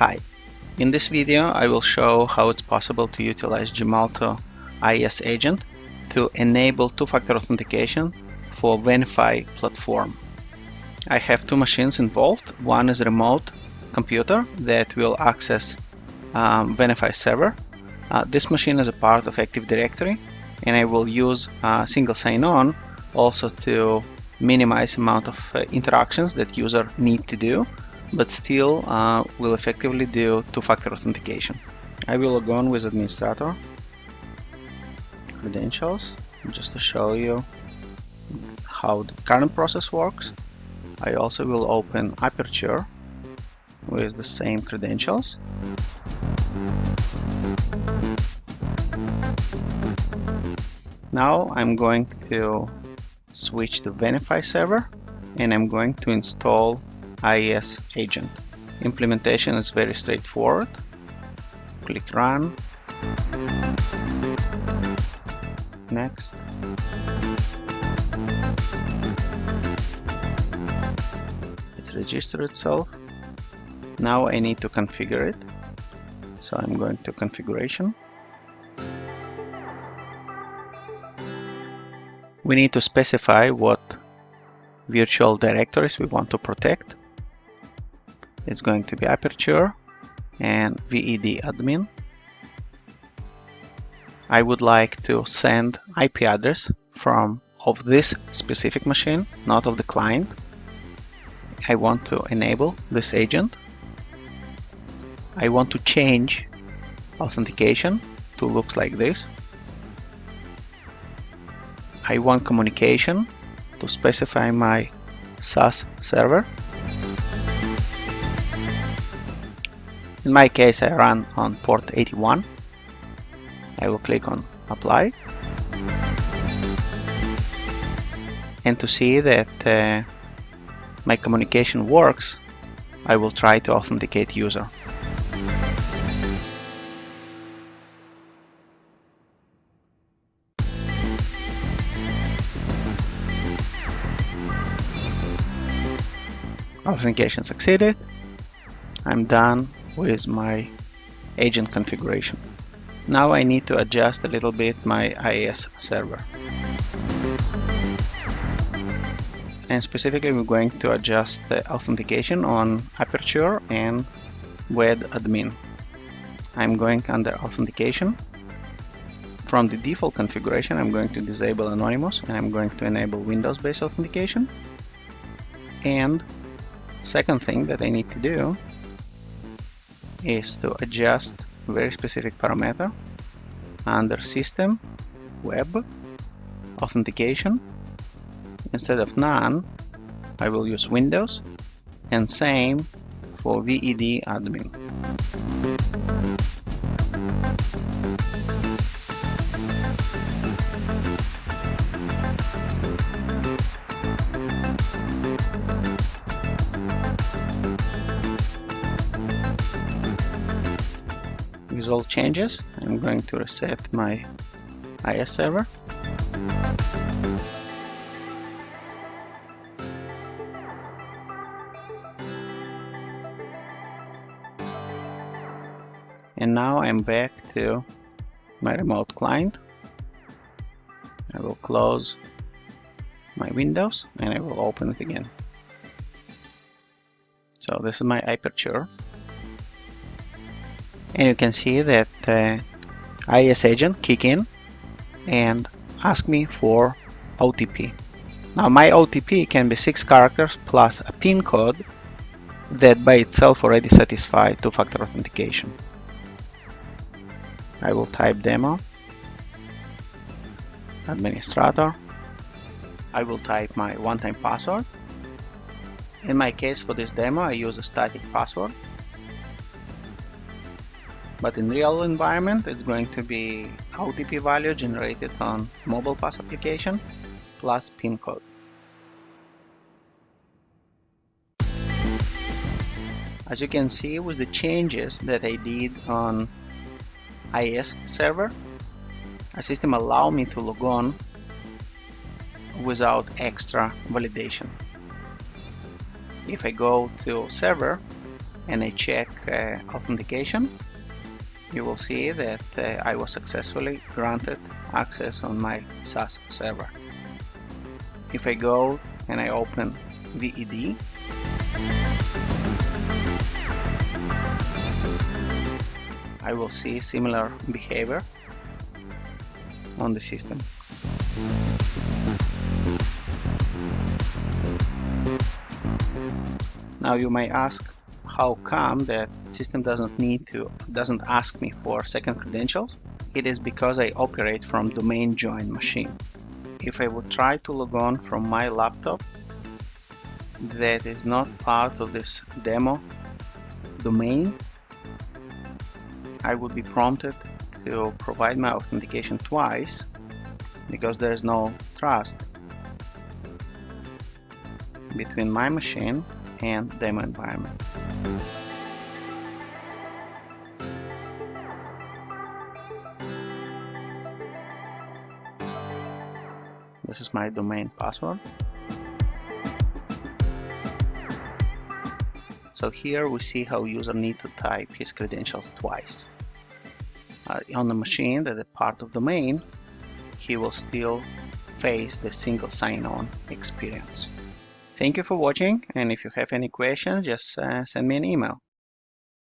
Hi, in this video I will show how it's possible to utilize Gemalto IIS agent to enable two-factor authentication for Venafi platform. I have two machines involved. One is a remote computer that will access Venafi server. This machine is a part of Active Directory, and I will use single sign-on also to minimize amount of interactions that user need to do, but still will effectively do two-factor authentication. I will log on with administrator credentials just to show you how the current process works. I also will open Aperture with the same credentials. Now I'm going to switch to Venafi server and I'm going to install IIS agent. Implementation is very straightforward. Click Run. Next. It's registered itself. Now I need to configure it. So I'm going to Configuration. We need to specify what virtual directories we want to protect. It's going to be Aperture and Venafi Admin. I would like to send IP address of this specific machine, not of the client. I want to enable this agent. I want to change authentication to looks like this. I want communication to specify my SaaS server. In my case, I run on port 81. I will click on Apply. And to see that my communication works, I will try to authenticate user. Authentication succeeded. I'm done with my agent configuration. Now I need to adjust a little bit my IIS server. And specifically we're going to adjust the authentication on Aperture and Web Admin. I'm going under Authentication. From the default configuration I'm going to disable Anonymous and I'm going to enable Windows-based authentication. And second thing that I need to do is to adjust a very specific parameter under System, Web, Authentication. Instead of None, I will use Windows, and same for Venafi Admin. With all changes, I'm going to reset my IIS server. And now I'm back to my remote client. I will close my Windows and I will open it again. So this is my Aperture. And you can see that IIS agent kick in and ask me for OTP. Now my OTP can be 6 characters plus a PIN code that by itself already satisfies two-factor authentication. I will type demo, administrator. I will type my one-time password. In my case for this demo I use a static password. But in real environment, it's going to be OTP value generated on mobile pass application plus PIN code. As you can see, with the changes that I did on IIS server, a system allows me to log on without extra validation. If I go to server and I check authentication, you will see that I was successfully granted access on my SaaS server. If I go and I open VED, I will see similar behavior on the system. Now you may ask, how come that system doesn't ask me for second credentials? It is because I operate from domain joined machine. If I would try to log on from my laptop that is not part of this demo domain, I would be prompted to provide my authentication twice because there is no trust between my machine and demo environment. This is my domain password. So here we see how user needs to type his credentials twice. On the machine that is part of domain, he will still face the single sign-on experience. Thank you for watching, and if you have any questions, just send me an email.